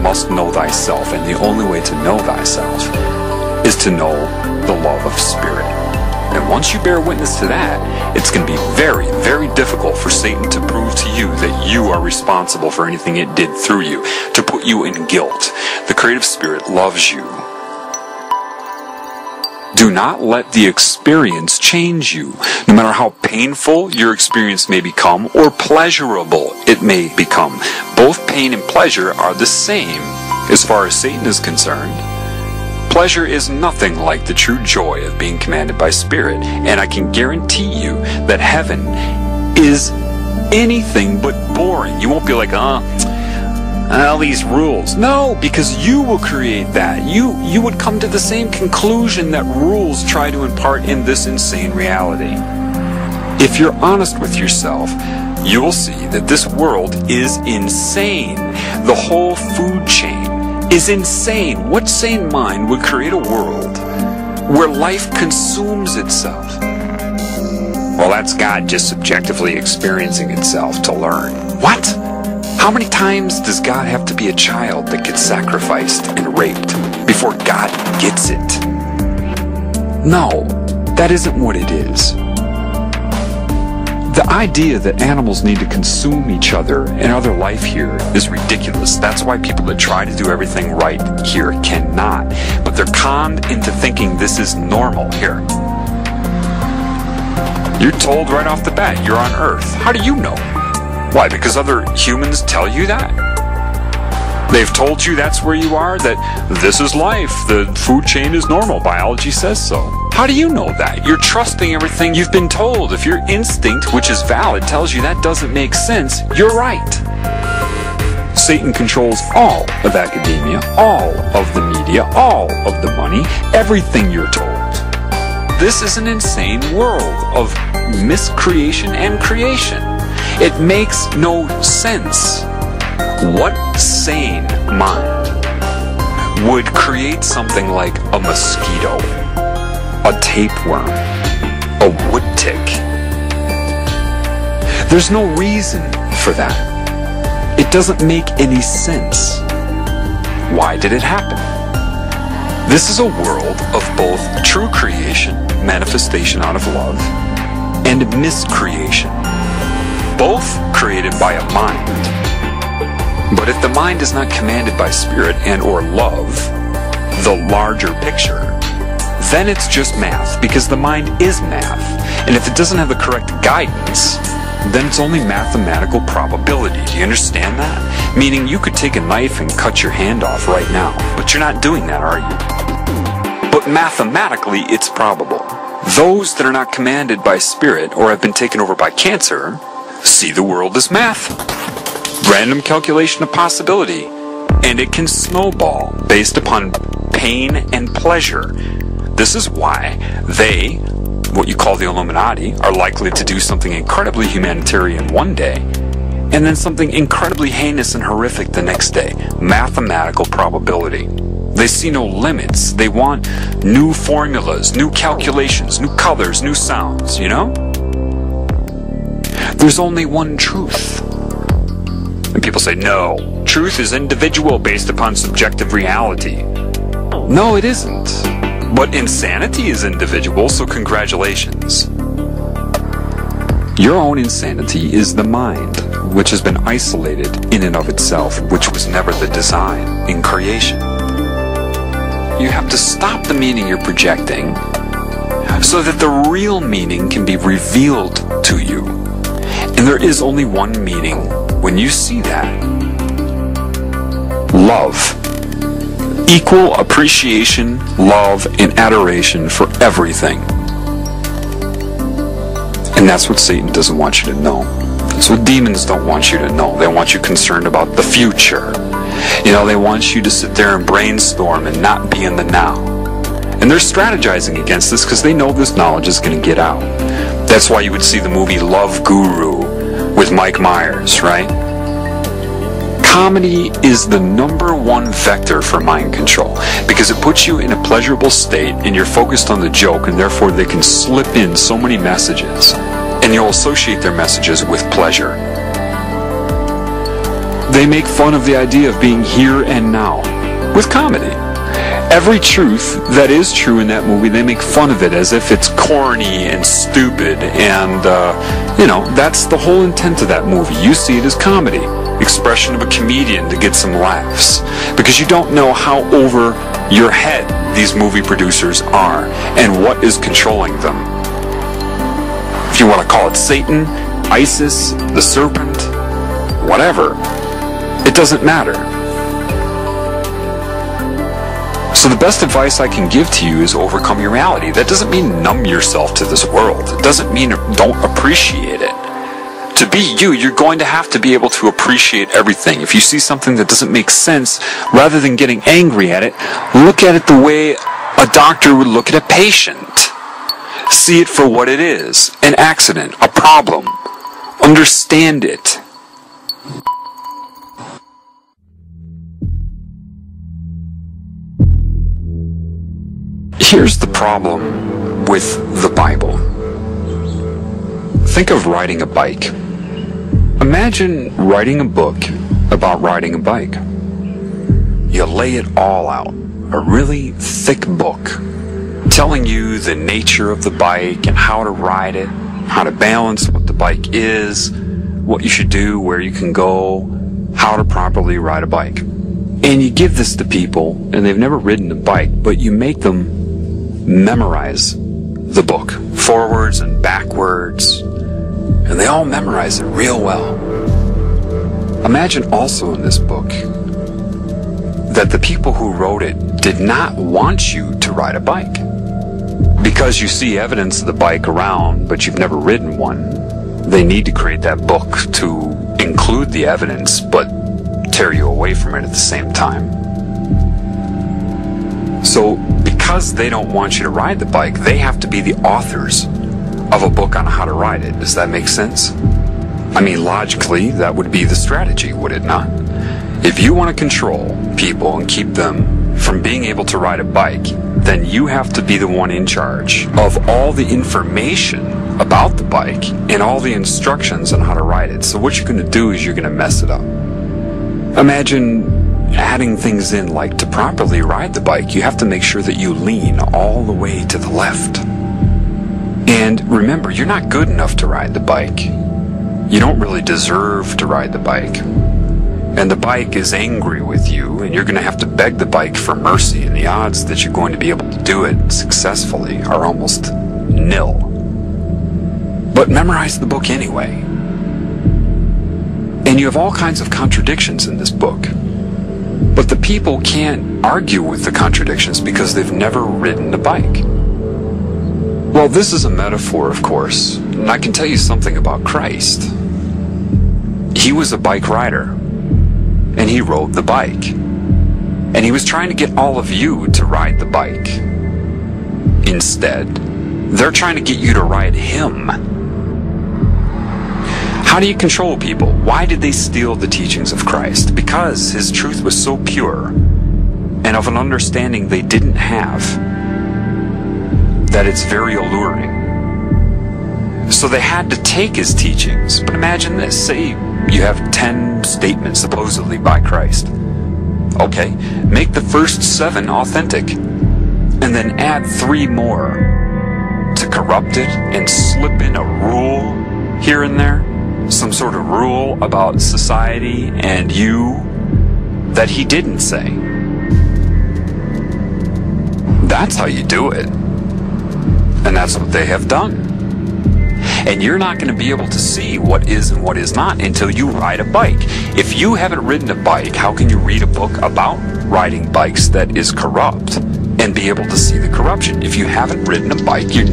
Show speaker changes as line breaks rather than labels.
must know thyself, and the only way to know thyself is to know the love of spirit. And once you bear witness to that, it's going to be very, very difficult for Satan to prove to you that you are responsible for anything it did through you, to put you in guilt. The creative spirit loves you. Do not let the experience change you, no matter how painful your experience may become or pleasurable it may become. Both pain and pleasure are the same as far as Satan is concerned. Pleasure is nothing like the true joy of being commanded by spirit, and I can guarantee you that heaven is anything but boring. You won't be like, all these rules. No, because you will create that. You would come to the same conclusion that rules try to impart in this insane reality. If you're honest with yourself, you will see that this world is insane. The whole food chain is insane. What sane mind would create a world where life consumes itself? Well, that's God just subjectively experiencing itself to learn. What? How many times does God have to be a child that gets sacrificed and raped before God gets it? No, that isn't what it is. The idea that animals need to consume each other and other life here is ridiculous. That's why people that try to do everything right here cannot. But they're conned into thinking this is normal here. You're told right off the bat you're on Earth. How do you know? Why? Because other humans tell you that? They've told you that's where you are, that this is life, the food chain is normal, biology says so. How do you know that? You're trusting everything you've been told. If your instinct, which is valid, tells you that doesn't make sense, you're right. Satan controls all of academia, all of the media, all of the money, everything you're told. This is an insane world of miscreation and creation. It makes no sense. What sane mind would create something like a mosquito, a tapeworm, a wood tick? There's no reason for that. It doesn't make any sense. Why did it happen? This is a world of both true creation, manifestation out of love, and miscreation, both created by a mind. But if the mind is not commanded by spirit and or love, the larger picture, then it's just math, because the mind is math. And if it doesn't have the correct guidance, then it's only mathematical probability. Do you understand that? Meaning you could take a knife and cut your hand off right now, but you're not doing that, are you? But mathematically, it's probable. Those that are not commanded by spirit or have been taken over by cancer see the world as math. Random calculation of possibility, and it can snowball based upon pain and pleasure. This is why they, what you call the Illuminati, are likely to do something incredibly humanitarian one day, and then something incredibly heinous and horrific the next day. Mathematical probability. They see no limits. They want new formulas, new calculations, new colors, new sounds, you know? There's only one truth. And people say, no, truth is individual based upon subjective reality. No, it isn't. But insanity is individual, so congratulations. Your own insanity is the mind, which has been isolated in and of itself, which was never the design in creation. You have to stop the meaning you're projecting so that the real meaning can be revealed to you. And there is only one meaning when you see that. Love. Equal appreciation, love, and adoration for everything. And that's what Satan doesn't want you to know. That's what demons don't want you to know. They want you concerned about the future. You know, they want you to sit there and brainstorm and not be in the now. And they're strategizing against this because they know this knowledge is going to get out. That's why you would see the movie Love Guru with Mike Myers, right? Comedy is the #1 vector for mind control because it puts you in a pleasurable state and you're focused on the joke, and therefore they can slip in so many messages and you'll associate their messages with pleasure. They make fun of the idea of being here and now with comedy. Every truth that is true in that movie, they make fun of it as if it's corny and stupid, and that's the whole intent of that movie. You see it as comedy, expression of a comedian to get some laughs, because you don't know how over your head these movie producers are and what is controlling them. If you want to call it Satan, ISIS, the serpent, whatever, it doesn't matter. So the best advice I can give to you is overcome your reality. That doesn't mean numb yourself to this world. It doesn't mean don't appreciate it. To be you, you're going to have to be able to appreciate everything. If you see something that doesn't make sense, rather than getting angry at it, look at it the way a doctor would look at a patient. See it for what it is, an accident, a problem. Understand it. Here's the problem with the Bible. Think of riding a bike. Imagine writing a book about riding a bike. You lay it all out, a really thick book, telling you the nature of the bike and how to ride it, how to balance what the bike is, what you should do, where you can go, how to properly ride a bike. And you give this to people, and they've never ridden a bike, but you make them memorize the book, forwards and backwards, and they all memorize it real well. Imagine also in this book that the people who wrote it did not want you to ride a bike. Because you see evidence of the bike around, but you've never ridden one, they need to create that book to include the evidence, but tear you away from it at the same time. So, because they don't want you to ride the bike, they have to be the authors of a book on how to ride it. Does that make sense? I mean, logically, that would be the strategy, would it not? If you want to control people and keep them from being able to ride a bike, then you have to be the one in charge of all the information about the bike and all the instructions on how to ride it. So what you're going to do is you're going to mess it up. Imagine adding things in like to properly ride the bike, you have to make sure that you lean all the way to the left. And remember, you're not good enough to ride the bike. You don't really deserve to ride the bike. And the bike is angry with you, and you're going to have to beg the bike for mercy, and the odds that you're going to be able to do it successfully are almost nil. But memorize the book anyway. And you have all kinds of contradictions in this book. But the people can't argue with the contradictions because they've never ridden a bike. Well, this is a metaphor, of course, and I can tell you something about Christ. He was a bike rider, and he rode the bike. And he was trying to get all of you to ride the bike. Instead, they're trying to get you to ride him. How do you control people? Why did they steal the teachings of Christ? Because his truth was so pure and of an understanding they didn't have that it's very alluring. So they had to take his teachings. But imagine this. Say you have 10 statements supposedly by Christ. Okay, make the first 7 authentic and then add 3 more to corrupt it and slip in a rule here and there. Some sort of rule about society and you that he didn't say. That's how you do it. And that's what they have done. And you're not going to be able to see what is and what is not until you ride a bike. If you haven't ridden a bike, how can you read a book about riding bikes that is corrupt and be able to see the corruption? If you haven't ridden a bike, you're